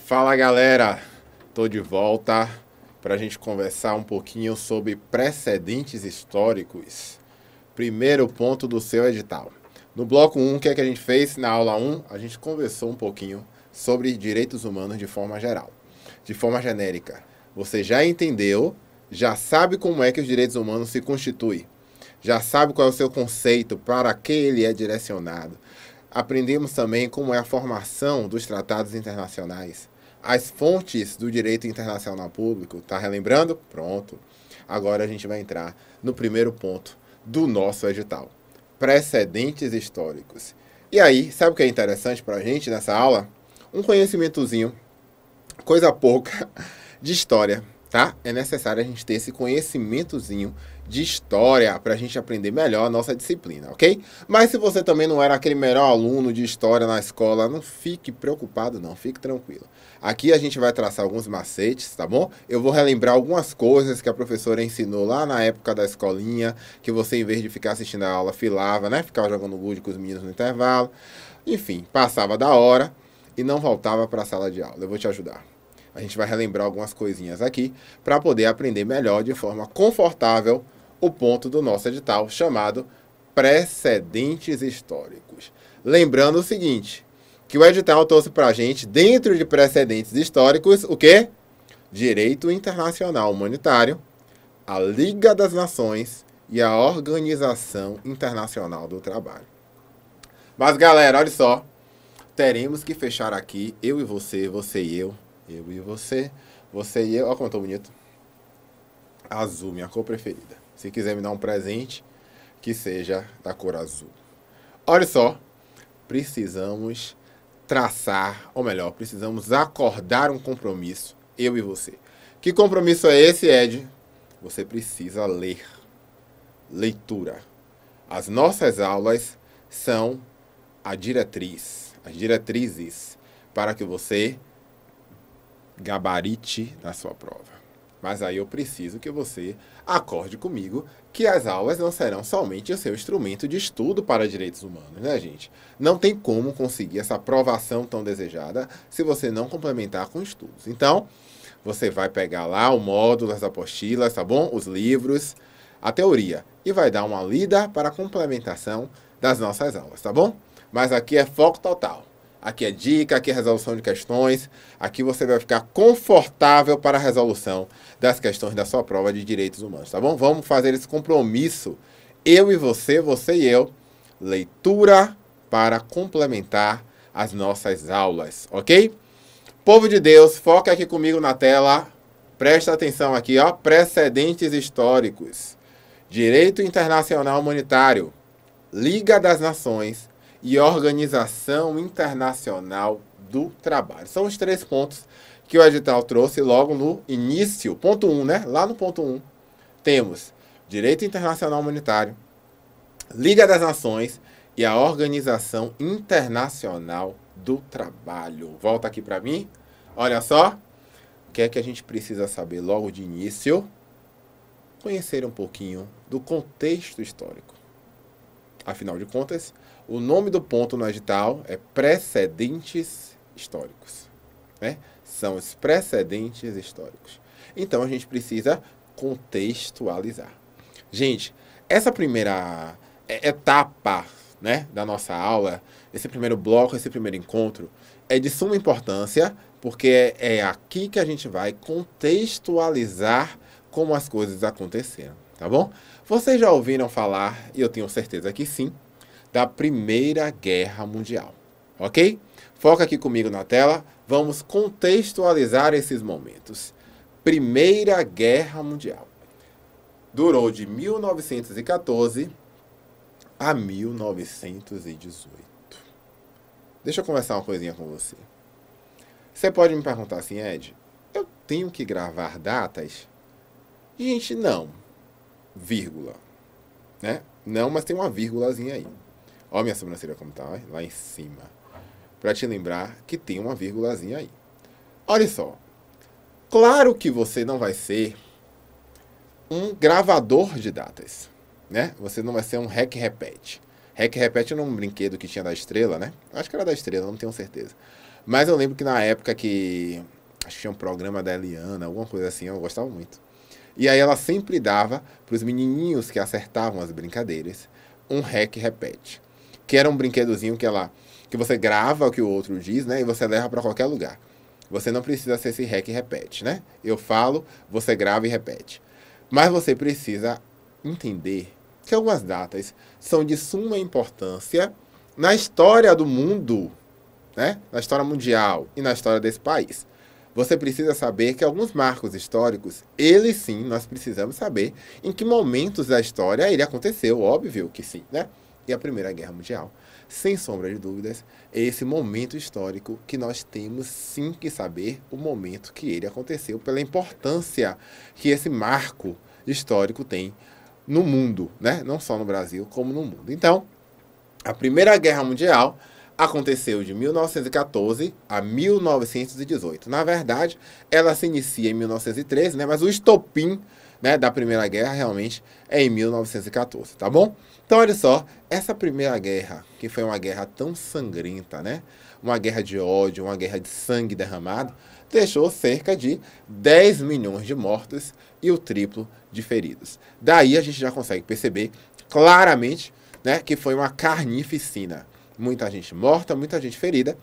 Fala galera, tô de volta para a gente conversar um pouquinho sobre precedentes históricos. Primeiro ponto do seu edital. No bloco 1, o que é que a gente fez? Na aula 1, a gente conversou um pouquinho sobre direitos humanos de forma geral, de forma genérica. Você já entendeu, já sabe como é que os direitos humanos se constituem, já sabe qual é o seu conceito, para que ele é direcionado. Aprendemos também como é a formação dos tratados internacionais, as fontes do direito internacional público. Tá relembrando? Pronto. Agora a gente vai entrar no primeiro ponto do nosso edital: precedentes históricos. E aí, sabe o que é interessante para a gente nessa aula? Um conhecimentozinho, coisa pouca, de história, tá? É necessário a gente ter esse conhecimentozinho de história para a gente aprender melhor a nossa disciplina, ok? Mas se você também não era aquele melhor aluno de história na escola, não fique preocupado não, fique tranquilo. Aqui a gente vai traçar alguns macetes, tá bom? Eu vou relembrar algumas coisas que a professora ensinou lá na época da escolinha, que você, em vez de ficar assistindo a aula, filava, né? Ficava jogando gude com os meninos no intervalo. Enfim, passava da hora e não voltava para a sala de aula. Eu vou te ajudar. A gente vai relembrar algumas coisinhas aqui para poder aprender melhor, de forma confortável, o ponto do nosso edital chamado precedentes históricos. Lembrando o seguinte, que o edital trouxe para a gente, dentro de precedentes históricos, o quê? Direito internacional humanitário, a Liga das Nações e a Organização Internacional do Trabalho. Mas galera, olha só, teremos que fechar aqui, eu e você, você e eu e você, você e eu. Olha como eu tô bonito. Azul, minha cor preferida. Se quiser me dar um presente, que seja da cor azul. Olha só, precisamos traçar, ou melhor, precisamos acordar um compromisso, eu e você. Que compromisso é esse, Ed? Você precisa ler. Leitura. As nossas aulas são a diretriz, as diretrizes para que você gabarite na sua prova. Mas aí eu preciso que você acorde comigo que as aulas não serão somente o seu instrumento de estudo para direitos humanos, né, gente? Não tem como conseguir essa aprovação tão desejada se você não complementar com estudos. Então, você vai pegar lá o módulo, as apostilas, tá bom? Os livros, a teoria. E vai dar uma lida para a complementação das nossas aulas, tá bom? Mas aqui é foco total. Aqui é dica, aqui é resolução de questões. Aqui você vai ficar confortável para a resolução das questões da sua prova de direitos humanos, tá bom? Vamos fazer esse compromisso, eu e você, você e eu, leitura para complementar as nossas aulas, ok? Povo de Deus, foca aqui comigo na tela. Presta atenção aqui, ó. Precedentes históricos. Direito internacional humanitário. Liga das Nações e Organização Internacional do Trabalho. São os 3 pontos que o edital trouxe logo no início. Ponto 1, né? Lá no ponto 1, temos Direito Internacional Humanitário, Liga das Nações e a Organização Internacional do Trabalho. Volta aqui para mim. Olha só. O que é que a gente precisa saber logo de início? Conhecer um pouquinho do contexto histórico. Afinal de contas, o nome do ponto no edital é precedentes históricos, né? São os precedentes históricos. Então, a gente precisa contextualizar. Gente, essa primeira etapa, né, da nossa aula, esse primeiro bloco, esse primeiro encontro, é de suma importância, porque é aqui que a gente vai contextualizar como as coisas aconteceram, tá bom? Vocês já ouviram falar, e eu tenho certeza que sim, da Primeira Guerra Mundial, ok? Foca aqui comigo na tela, vamos contextualizar esses momentos. Primeira Guerra Mundial. Durou de 1914 a 1918. Deixa eu conversar uma coisinha com você. Você pode me perguntar assim, Ed, eu tenho que gravar datas? Gente, não. Vírgula. Né? Não, mas tem uma vírgulazinha aí. Olha minha sobrancelha como tá, lá em cima. Para te lembrar que tem uma vírgulazinha aí. Olha só. Claro que você não vai ser um gravador de datas, né? Você não vai ser um REC-REPETE. REC-REPETE era um brinquedo que tinha da Estrela, né? Acho que era da Estrela, não tenho certeza. Mas eu lembro que na época que... Acho que tinha um programa da Eliana, alguma coisa assim, eu gostava muito. E aí ela sempre dava para os menininhos que acertavam as brincadeiras um rec repete. Que era um brinquedozinho que você grava o que o outro diz, né? E você leva para qualquer lugar. Você não precisa ser esse rec repete, né? Eu falo, você grava e repete. Mas você precisa entender que algumas datas são de suma importância na história do mundo, né? Na história mundial e na história desse país. Você precisa saber que alguns marcos históricos, eles sim, nós precisamos saber em que momentos da história ele aconteceu, óbvio que sim, né? E a Primeira Guerra Mundial, sem sombra de dúvidas, é esse momento histórico que nós temos sim que saber o momento que ele aconteceu, pela importância que esse marco histórico tem no mundo, né? Não só no Brasil, como no mundo. Então, a Primeira Guerra Mundial aconteceu de 1914 a 1918. Na verdade, ela se inicia em 1913, né? Mas o estopim, né, da Primeira Guerra realmente é em 1914, tá bom? Então, olha só, essa Primeira Guerra, que foi uma guerra tão sangrenta, né? Uma guerra de ódio, uma guerra de sangue derramado, deixou cerca de 10 milhões de mortos e o triplo de feridos. Daí a gente já consegue perceber claramente, né, que foi uma carnificina. Muita gente morta, muita gente ferida.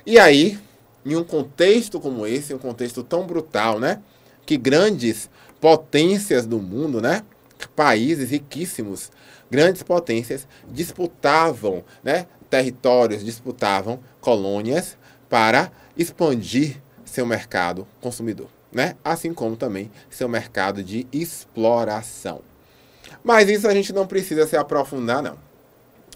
E aí, em um contexto como esse, um contexto tão brutal, né, que grandes potências do mundo, né, países riquíssimos, grandes potências disputavam, né, territórios, disputavam colônias para expandir seu mercado consumidor, né, assim como também seu mercado de exploração. Mas isso a gente não precisa se aprofundar, não.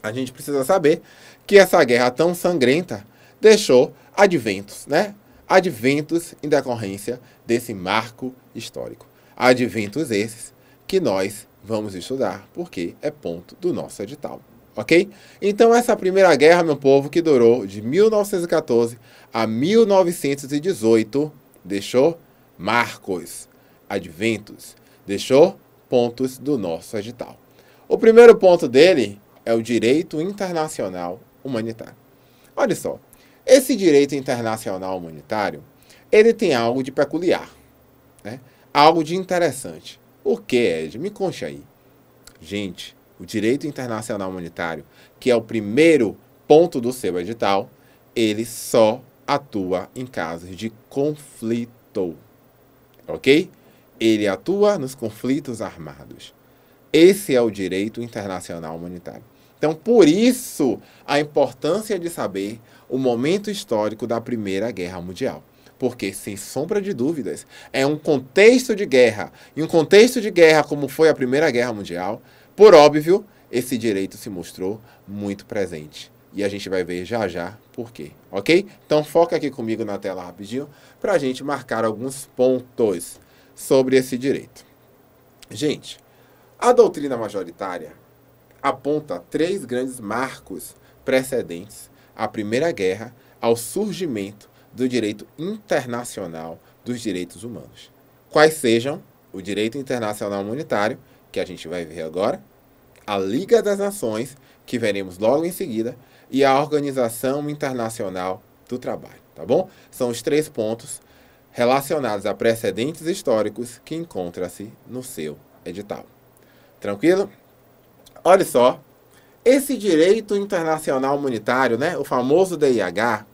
A gente precisa saber que essa guerra tão sangrenta deixou adventos, né? Adventos em decorrência desse marco histórico. Adventos esses que nós vamos estudar, porque é ponto do nosso edital, ok? Então, essa Primeira Guerra, meu povo, que durou de 1914 a 1918, deixou marcos, adventos, deixou pontos do nosso edital. O primeiro ponto dele é o direito internacional humanitário. Olha só, esse direito internacional humanitário, ele tem algo de peculiar, né? Algo de interessante. O que, Ed? Me conte aí. Gente, o direito internacional humanitário, que é o primeiro ponto do seu edital, ele só atua em casos de conflito, ok? Ele atua nos conflitos armados. Esse é o direito internacional humanitário. Então, por isso, a importância de saber o momento histórico da Primeira Guerra Mundial. Porque, sem sombra de dúvidas, é um contexto de guerra. E um contexto de guerra como foi a Primeira Guerra Mundial, por óbvio, esse direito se mostrou muito presente. E a gente vai ver já já por quê, ok? Então, foca aqui comigo na tela rapidinho para a gente marcar alguns pontos sobre esse direito. Gente, a doutrina majoritária aponta 3 grandes marcos precedentes à Primeira Guerra ao surgimento do direito internacional dos direitos humanos. Quais sejam o direito internacional humanitário, que a gente vai ver agora, a Liga das Nações, que veremos logo em seguida, e a Organização Internacional do Trabalho, tá bom? São os 3 pontos relacionados a precedentes históricos que encontra-se no seu edital. Tranquilo? Olha só, esse direito internacional humanitário, né, o famoso DIH,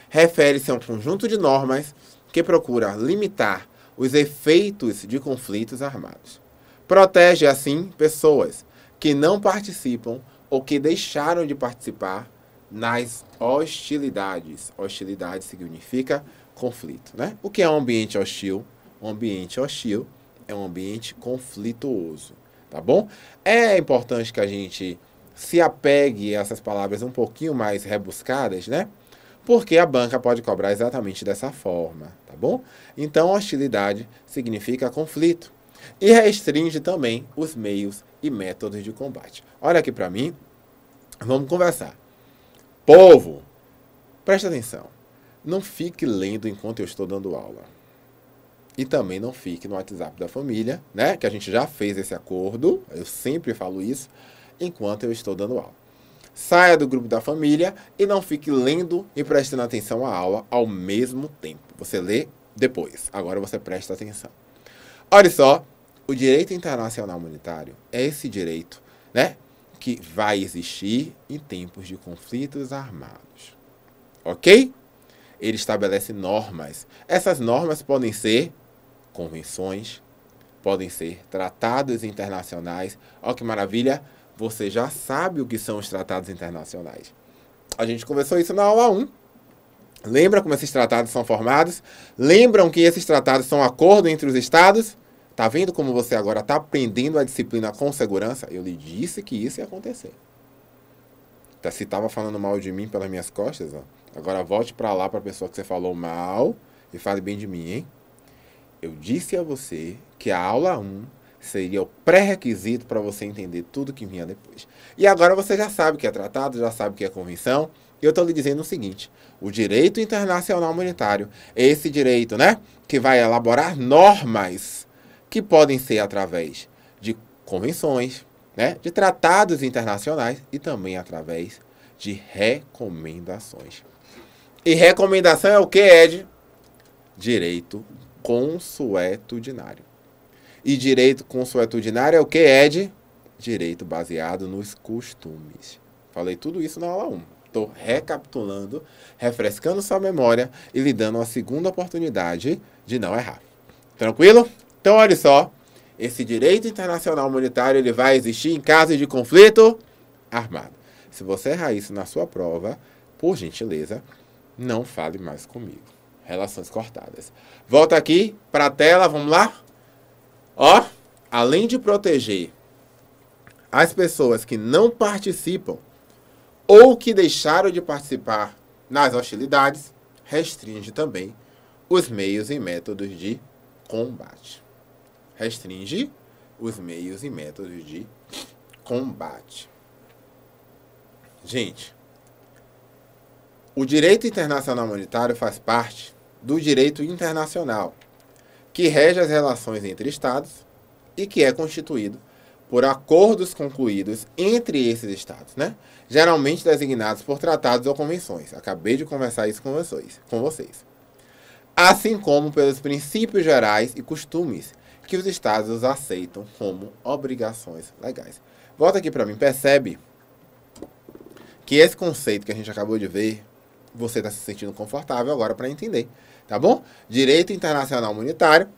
refere-se a um conjunto de normas que procura limitar os efeitos de conflitos armados. Protege, assim, pessoas que não participam ou que deixaram de participar nas hostilidades. Hostilidade significa conflito, né? O que é um ambiente hostil? Um ambiente hostil é um ambiente conflituoso. Tá bom? É importante que a gente se apegue a essas palavras um pouquinho mais rebuscadas, né? Porque a banca pode cobrar exatamente dessa forma, tá bom? Então, hostilidade significa conflito e restringe também os meios e métodos de combate. Olha aqui para mim, vamos conversar. Povo, presta atenção. Não fique lendo enquanto eu estou dando aula. E também não fique no WhatsApp da família, né? Que a gente já fez esse acordo. Eu sempre falo isso enquanto eu estou dando aula. saia do grupo da família e não fique lendo e prestando atenção à aula ao mesmo tempo. Você lê depois, agora você presta atenção. Olha só, o direito internacional humanitário é esse direito, né, que vai existir em tempos de conflitos armados. Ok? Ele estabelece normas. Essas normas podem ser convenções, podem ser tratados internacionais. Olha que maravilha, você já sabe o que são os tratados internacionais. A gente conversou isso na aula 1. Lembra como esses tratados são formados? Lembram que esses tratados são acordo entre os estados? Tá vendo como você agora está aprendendo a disciplina com segurança? Eu lhe disse que isso ia acontecer. Se estava falando mal de mim pelas minhas costas, ó, agora volte para lá para a pessoa que você falou mal e fale bem de mim, hein? Eu disse a você que a aula 1 seria o pré-requisito para você entender tudo que vinha depois. E agora você já sabe o que é tratado, já sabe o que é convenção. E eu estou lhe dizendo o seguinte, o direito internacional humanitário é esse direito, né, que vai elaborar normas que podem ser através de convenções, né, de tratados internacionais e também através de recomendações. E recomendação é o que, Ed? Direito consuetudinário. E direito consuetudinário é o que, Ed? Direito baseado nos costumes. Falei tudo isso na aula 1. Estou recapitulando, refrescando sua memória e lhe dando uma segunda oportunidade de não errar. Tranquilo? Então, olha só. Esse direito internacional humanitário ele vai existir em caso de conflito armado. Se você errar isso na sua prova, por gentileza, não fale mais comigo. Relações cortadas. Volta aqui para a tela, vamos lá? Ó, além de proteger as pessoas que não participam ou que deixaram de participar nas hostilidades, restringe também os meios e métodos de combate. Restringe os meios e métodos de combate. Gente, o direito internacional humanitário faz parte do direito internacional, que rege as relações entre Estados e que é constituído por acordos concluídos entre esses Estados, né? Geralmente designados por tratados ou convenções. Acabei de conversar isso com vocês. Assim como pelos princípios gerais e costumes que os Estados aceitam como obrigações legais. Volta aqui para mim, percebe que esse conceito que a gente acabou de ver, você está se sentindo confortável agora para entender, tá bom? Direito internacional humanitário,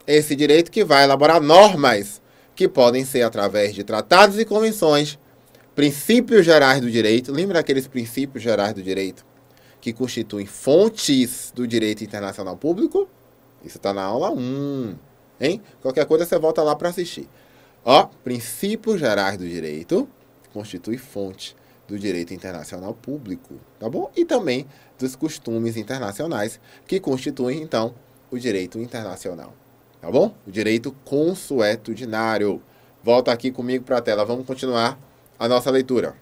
esse direito que vai elaborar normas que podem ser através de tratados e convenções, princípios gerais do direito, lembra aqueles princípios gerais do direito que constituem fontes do direito internacional público? Isso está na aula 1. Hein? Qualquer coisa você volta lá para assistir. Ó, princípios gerais do direito constitui fonte do direito internacional público, tá bom? E também dos costumes internacionais que constituem, então, o direito internacional, tá bom? O direito consuetudinário. Volta aqui comigo para a tela, vamos continuar a nossa leitura.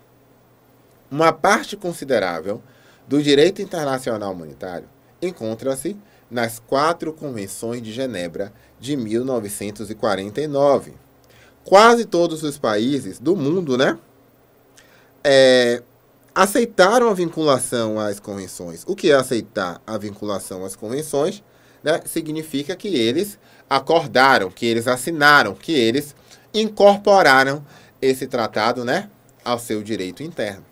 Uma parte considerável do direito internacional humanitário encontra-se nas 4 convenções de Genebra de 1949. Quase todos os países do mundo, né, aceitaram a vinculação às convenções. O que é aceitar a vinculação às convenções? Né, significa que eles acordaram, que eles assinaram, que eles incorporaram esse tratado, né, ao seu direito interno.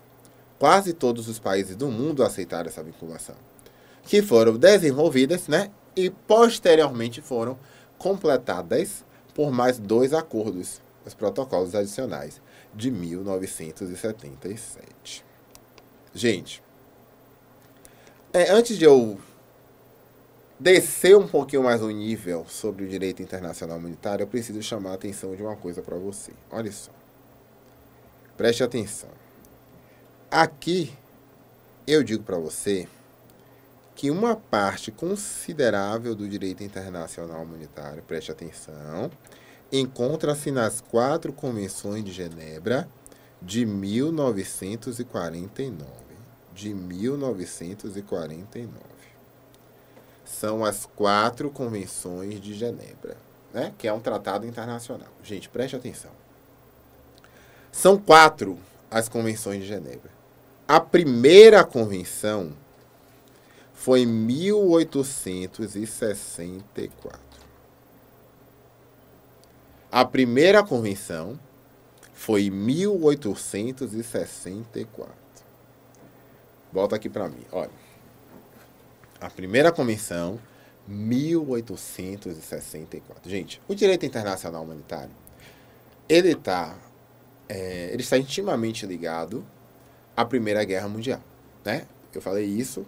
Quase todos os países do mundo aceitaram essa vinculação, que foram desenvolvidas, né, e posteriormente foram completadas por mais 2 acordos, os protocolos adicionais de 1977. Gente, antes de eu descer um pouquinho mais o nível sobre o direito internacional humanitário, eu preciso chamar a atenção de uma coisa para você. Olha só. Preste atenção. Aqui, eu digo para você que uma parte considerável do direito internacional humanitário, preste atenção, encontra-se nas 4 convenções de Genebra de 1949. De 1949. São as 4 convenções de Genebra, né? Que é um tratado internacional. Gente, preste atenção. São 4 as convenções de Genebra. A primeira convenção foi em 1864. A primeira convenção foi em 1864. Volta aqui para mim, olha. A primeira convenção, 1864. Gente, o direito internacional humanitário, ele está intimamente ligado à Primeira Guerra Mundial, né? Eu falei isso,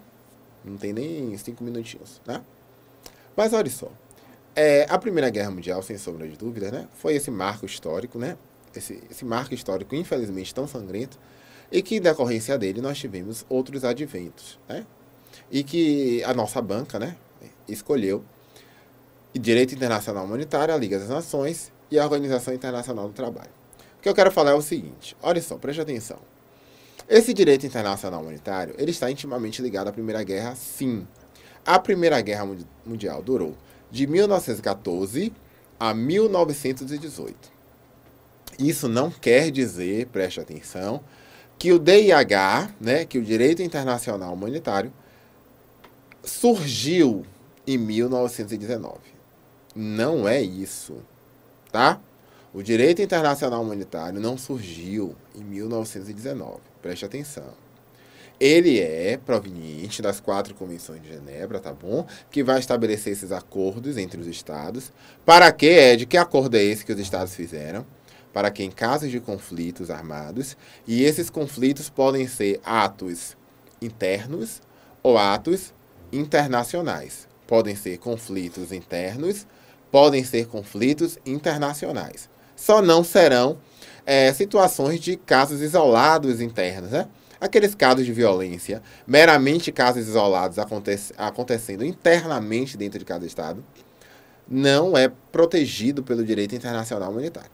não tem nem 5 minutinhos, né? Mas olha só, a Primeira Guerra Mundial, sem sombra de dúvida, né? Foi esse marco histórico, né? Esse marco histórico, infelizmente, tão sangrento, e que, em decorrência dele, nós tivemos outros adventos, né? E que a nossa banca, né, escolheu Direito Internacional Humanitário, a Liga das Nações e a Organização Internacional do Trabalho. O que eu quero falar é o seguinte, olha só, preste atenção. Esse direito internacional humanitário, ele está intimamente ligado à Primeira Guerra, sim. A Primeira Guerra Mundial durou de 1914 a 1918. Isso não quer dizer, preste atenção, que o DIH, né, que o Direito Internacional Humanitário, surgiu em 1919. Não é isso, tá? O direito internacional humanitário não surgiu em 1919. Preste atenção. Ele é proveniente das 4 convenções de Genebra, tá bom? Que vai estabelecer esses acordos entre os estados. Para que, Ed? Que acordo é esse que os estados fizeram? Para que em casos de conflitos armados, e esses conflitos podem ser atos internos ou atos internacionais. Podem ser conflitos internos, podem ser conflitos internacionais. Só não serão situações de casos isolados internos, né? Aqueles casos de violência, meramente casos isolados acontecendo internamente dentro de cada estado, não é protegido pelo direito internacional humanitário.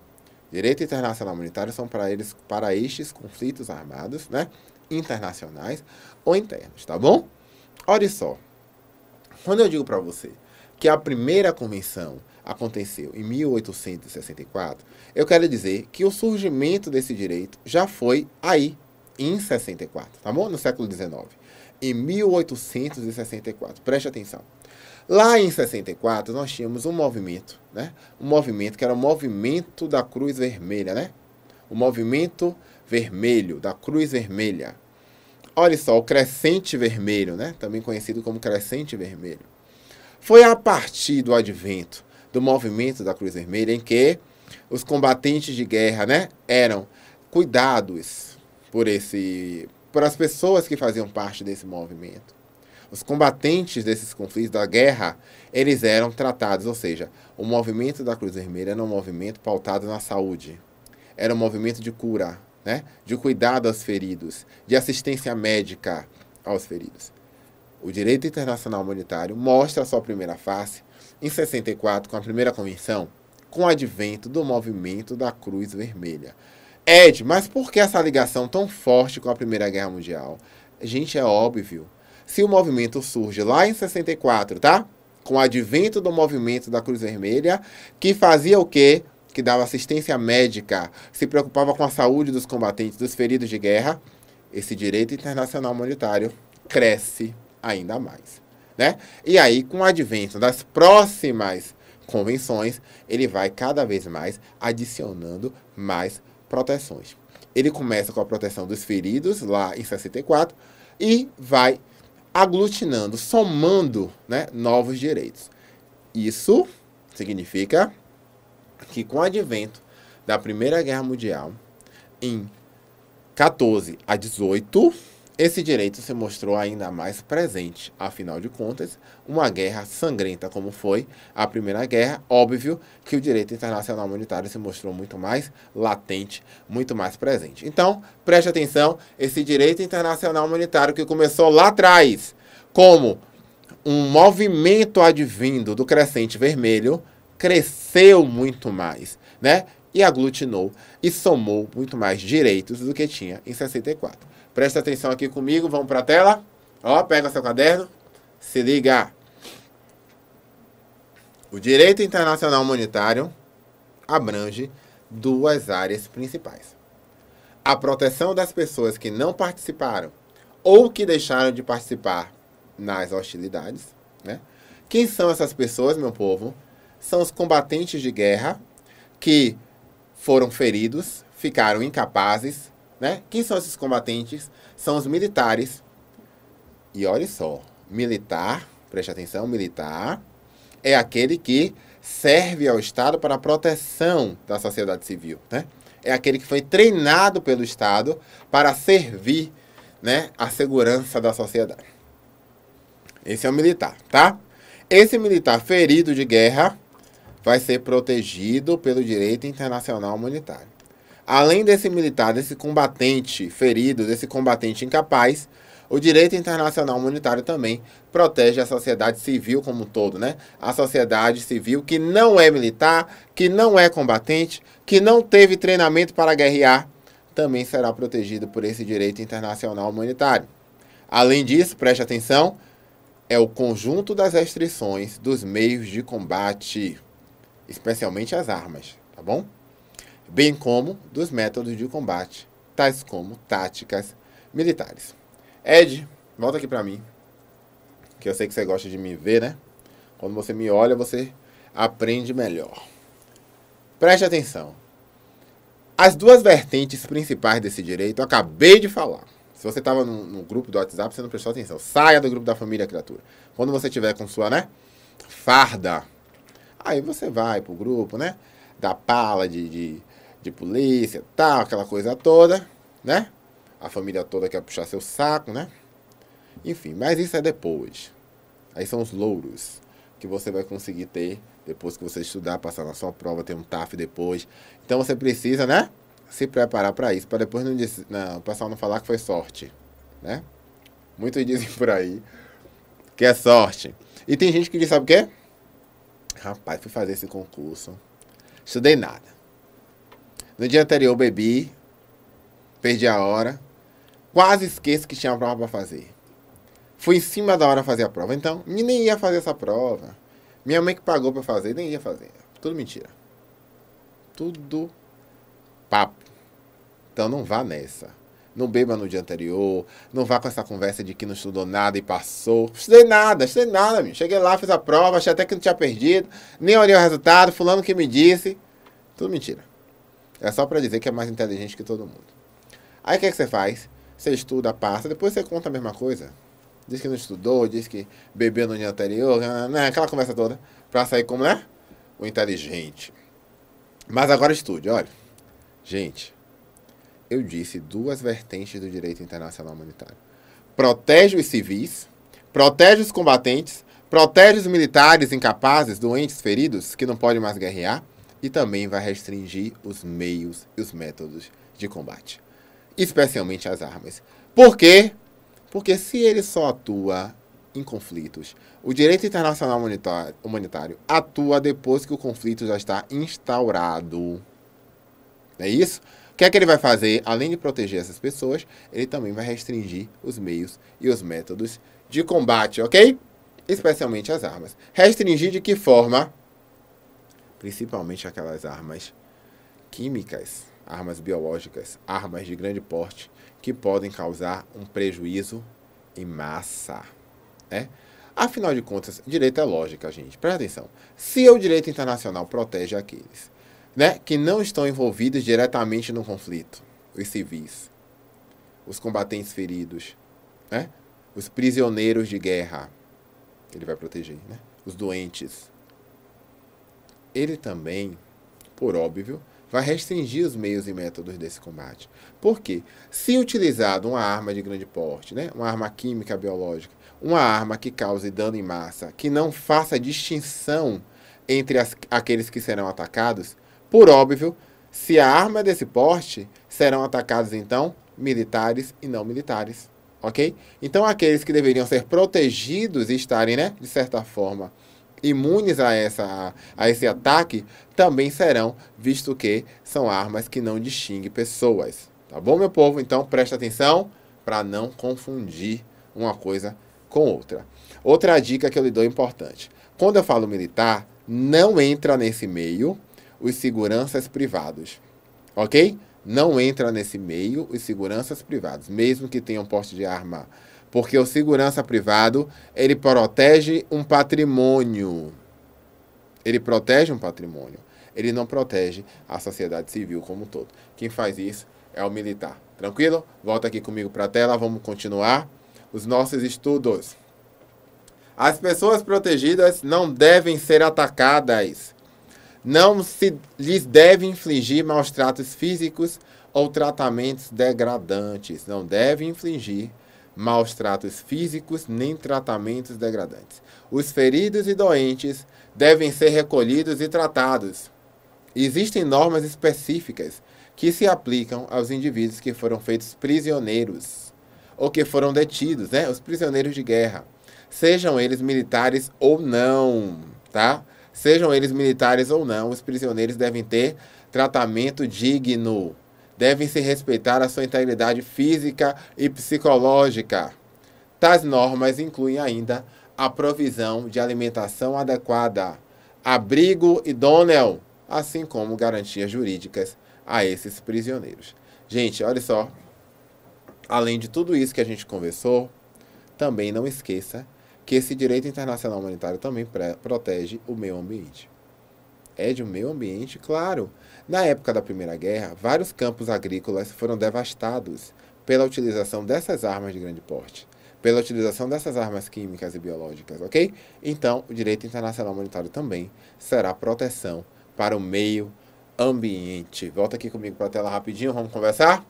Direito internacional humanitário são para estes conflitos armados, né? Internacionais ou internos, tá bom? Olha só. Quando eu digo para você que a primeira convenção aconteceu em 1864, eu quero dizer que o surgimento desse direito já foi aí, em 64, tá bom? No século XIX. Em 1864. Preste atenção. Lá em 64, nós tínhamos um movimento, né? Um movimento que era o movimento da Cruz Vermelha, né? O movimento vermelho, da Cruz Vermelha. Olha só, o Crescente Vermelho, né? Também conhecido como Crescente Vermelho. Foi a partir do advento do movimento da Cruz Vermelha em que os combatentes de guerra, né, eram cuidados por as pessoas que faziam parte desse movimento. Os combatentes desses conflitos da guerra, eles eram tratados, ou seja, o movimento da Cruz Vermelha era um movimento pautado na saúde. Era um movimento de cura, né? De cuidado aos feridos, de assistência médica aos feridos. O direito internacional humanitário mostra a sua primeira face em 64, com a primeira convenção, com o advento do movimento da Cruz Vermelha. Ed, mas por que essa ligação tão forte com a Primeira Guerra Mundial? Gente, é óbvio. Se o movimento surge lá em 64, tá? Com o advento do movimento da Cruz Vermelha, que fazia o quê? Que dava assistência médica, se preocupava com a saúde dos combatentes, dos feridos de guerra, esse direito internacional humanitário cresce ainda mais, né? E aí, com o advento das próximas convenções, ele vai cada vez mais adicionando mais proteções. Ele começa com a proteção dos feridos, lá em 64, e vai aglutinando, somando, né, novos direitos. Isso significa que com o advento da Primeira Guerra Mundial, em 14 a 18, esse direito se mostrou ainda mais presente. Afinal de contas, uma guerra sangrenta como foi a Primeira Guerra, óbvio que o direito internacional humanitário se mostrou muito mais latente, muito mais presente. Então, preste atenção, esse direito internacional humanitário que começou lá atrás como um movimento advindo do Crescente Vermelho, cresceu muito mais, né? E aglutinou e somou muito mais direitos do que tinha em 64. Presta atenção aqui comigo, vamos para a tela. Ó, pega seu caderno, se liga. O direito internacional humanitário abrange duas áreas principais. a proteção das pessoas que não participaram ou que deixaram de participar nas hostilidades, né? Quem são essas pessoas, meu povo? São os combatentes de guerra que foram feridos, ficaram incapazes, né? Quem são esses combatentes? São os militares. E olha só, militar, preste atenção, militar é aquele que serve ao Estado para a proteção da sociedade civil, né? É aquele que foi treinado pelo Estado para servir, né, a segurança da sociedade. Esse é o militar, tá? Esse militar ferido de guerra vai ser protegido pelo direito internacional humanitário. Além desse militar, desse combatente ferido, desse combatente incapaz, o direito internacional humanitário também protege a sociedade civil como um todo, né? A sociedade civil que não é militar, que não é combatente, que não teve treinamento para guerrear, também será protegido por esse direito internacional humanitário. Além disso, preste atenção, é o conjunto das restrições dos meios de combate, especialmente as armas, tá bom? Bem como dos métodos de combate, tais como táticas militares. Ed, volta aqui pra mim, que eu sei que você gosta de me ver, né? Quando você me olha, você aprende melhor. Preste atenção. As duas vertentes principais desse direito, eu acabei de falar. Se você estava no grupo do WhatsApp, você não prestou atenção. Saia do grupo da família criatura. Quando você tiver com sua, né, farda, aí você vai pro grupo, né, da pala de polícia, tal, aquela coisa toda, né? A família toda quer puxar seu saco, né? Enfim, mas isso é depois. Aí são os louros que você vai conseguir ter depois que você estudar, passar na sua prova, ter um TAF depois. Então você precisa, né, se preparar para isso, para depois o pessoal não falar que foi sorte, né? Muitos dizem por aí que é sorte. E tem gente que diz, sabe o quê? Rapaz, fui fazer esse concurso, estudei nada. No dia anterior bebi, perdi a hora, quase esqueço que tinha uma prova para fazer. Fui em cima da hora fazer a prova, então nem ia fazer essa prova. Minha mãe que pagou para fazer, nem ia fazer. Tudo mentira. Tudo papo. Então não vá nessa. Não beba no dia anterior. Não vá com essa conversa de que não estudou nada e passou. Estudei nada, meu. Cheguei lá, fiz a prova, achei até que não tinha perdido. Nem olhei o resultado, fulano que me disse. Tudo mentira. É só para dizer que é mais inteligente que todo mundo. Aí o que você faz? Você estuda, passa, depois você conta a mesma coisa. Diz que não estudou, diz que bebeu no dia anterior, né? Aquela conversa toda. Pra sair como, né? O inteligente. Mas agora estude, olha. Gente, eu disse duas vertentes do direito internacional humanitário. Protege os civis, protege os combatentes, protege os militares incapazes, doentes, feridos, que não podem mais guerrear, e também vai restringir os meios e os métodos de combate, especialmente as armas. Por quê? Porque se ele só atua em conflitos, o direito internacional humanitário atua depois que o conflito já está instaurado. É isso? O que é que ele vai fazer? Além de proteger essas pessoas, ele também vai restringir os meios e os métodos de combate, ok? Especialmente as armas. Restringir de que forma? Principalmente aquelas armas químicas, armas biológicas, armas de grande porte, que podem causar um prejuízo em massa, né? Afinal de contas, direito é lógica, gente. Presta atenção. Se o direito internacional protege aqueles, né, que não estão envolvidos diretamente no conflito, os civis, os combatentes feridos, né, os prisioneiros de guerra, ele vai proteger, né, os doentes. Ele também, por óbvio, vai restringir os meios e métodos desse combate. Por quê? Se utilizado uma arma de grande porte, né, uma arma química biológica, uma arma que cause dano em massa, que não faça distinção entre aqueles que serão atacados, por óbvio, se a arma é desse porte, serão atacados, então, militares e não militares. Ok? Então, aqueles que deveriam ser protegidos e estarem, né, de certa forma, imunes a esse ataque, também serão, visto que são armas que não distinguem pessoas. Tá bom, meu povo? Então, presta atenção para não confundir uma coisa com outra. Outra dica que eu lhe dou importante. Quando eu falo militar, não entra nesse meio os seguranças privados. Ok? Não entra nesse meio os seguranças privados, mesmo que tenham porte de arma. Porque o segurança privado, ele protege um patrimônio. Ele protege um patrimônio. Ele não protege a sociedade civil como um todo. Quem faz isso é o militar. Tranquilo? Volta aqui comigo para a tela, vamos continuar os nossos estudos. As pessoas protegidas não devem ser atacadas. Não se lhes deve infligir maus tratos físicos ou tratamentos degradantes. Não deve infligir maus tratos físicos nem tratamentos degradantes. Os feridos e doentes devem ser recolhidos e tratados. Existem normas específicas que se aplicam aos indivíduos que foram feitos prisioneiros ou que foram detidos, né? Os prisioneiros de guerra. Sejam eles militares ou não, tá? Sejam eles militares ou não, os prisioneiros devem ter tratamento digno. Devem se respeitar a sua integridade física e psicológica. Tais normas incluem ainda a provisão de alimentação adequada, abrigo idôneo, assim como garantias jurídicas a esses prisioneiros. Gente, olha só. Além de tudo isso que a gente conversou, também não esqueça que esse direito internacional humanitário também protege o meio ambiente. É de um meio ambiente, claro. Na época da Primeira Guerra, vários campos agrícolas foram devastados pela utilização dessas armas de grande porte, pela utilização dessas armas químicas e biológicas, ok? Então, o direito internacional humanitário também será proteção para o meio ambiente. Volta aqui comigo para a tela rapidinho, vamos conversar?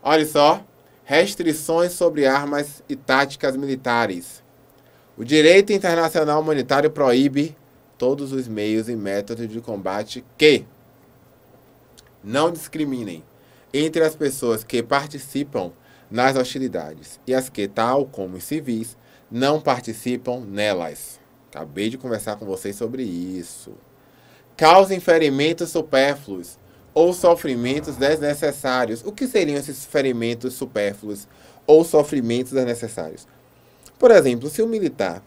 Olha só, restrições sobre armas e táticas militares. O direito internacional humanitário proíbe todos os meios e métodos de combate que não discriminem entre as pessoas que participam nas hostilidades e as que, tal como os civis, não participam nelas. Acabei de conversar com vocês sobre isso. Causem ferimentos supérfluos ou sofrimentos desnecessários. O que seriam esses ferimentos supérfluos ou sofrimentos desnecessários? Por exemplo, se o militar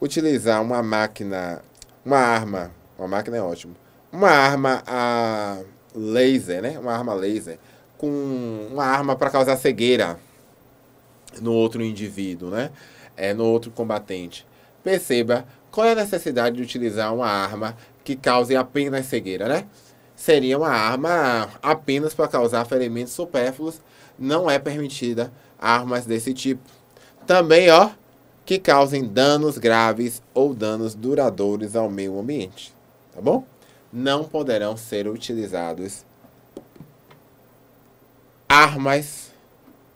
utilizar uma máquina é ótimo, uma arma a laser, né? Uma arma laser, com uma arma para causar cegueira no outro indivíduo, né? No outro combatente. Perceba qual é a necessidade de utilizar uma arma que cause apenas cegueira, né? Seria uma arma apenas para causar ferimentos supérfluos. Não é permitida armas desse tipo. Também, que causem danos graves ou danos duradouros ao meio ambiente. Tá bom? Não poderão ser utilizados armas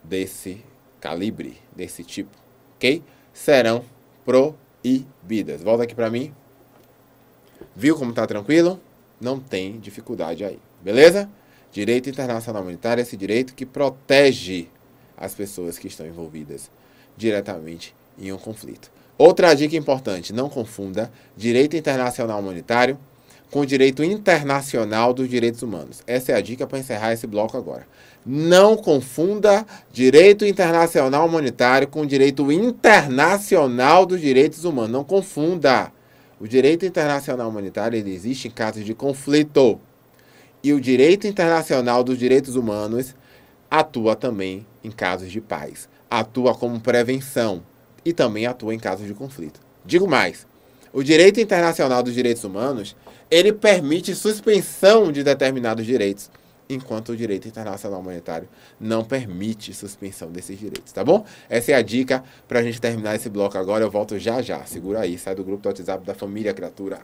desse calibre, desse tipo, ok? Serão proibidas. Volta aqui para mim. Viu como tá tranquilo? Não tem dificuldade aí, beleza? Direito internacional humanitário é esse direito que protege as pessoas que estão envolvidas diretamente em um conflito. Outra dica importante, não confunda direito internacional humanitário com direito internacional dos direitos humanos. Essa é a dica para encerrar esse bloco agora. Não confunda direito internacional humanitário com direito internacional dos direitos humanos. Não confunda. O direito internacional humanitário ele existe em casos de conflito. E o direito internacional dos direitos humanos atua também em casos de paz. Atua como prevenção e também atua em casos de conflito. Digo mais, o direito internacional dos direitos humanos, ele permite suspensão de determinados direitos, enquanto o direito internacional humanitário não permite suspensão desses direitos, tá bom? Essa é a dica pra gente terminar esse bloco agora, eu volto já já. Segura aí, sai do grupo do WhatsApp da família criatura.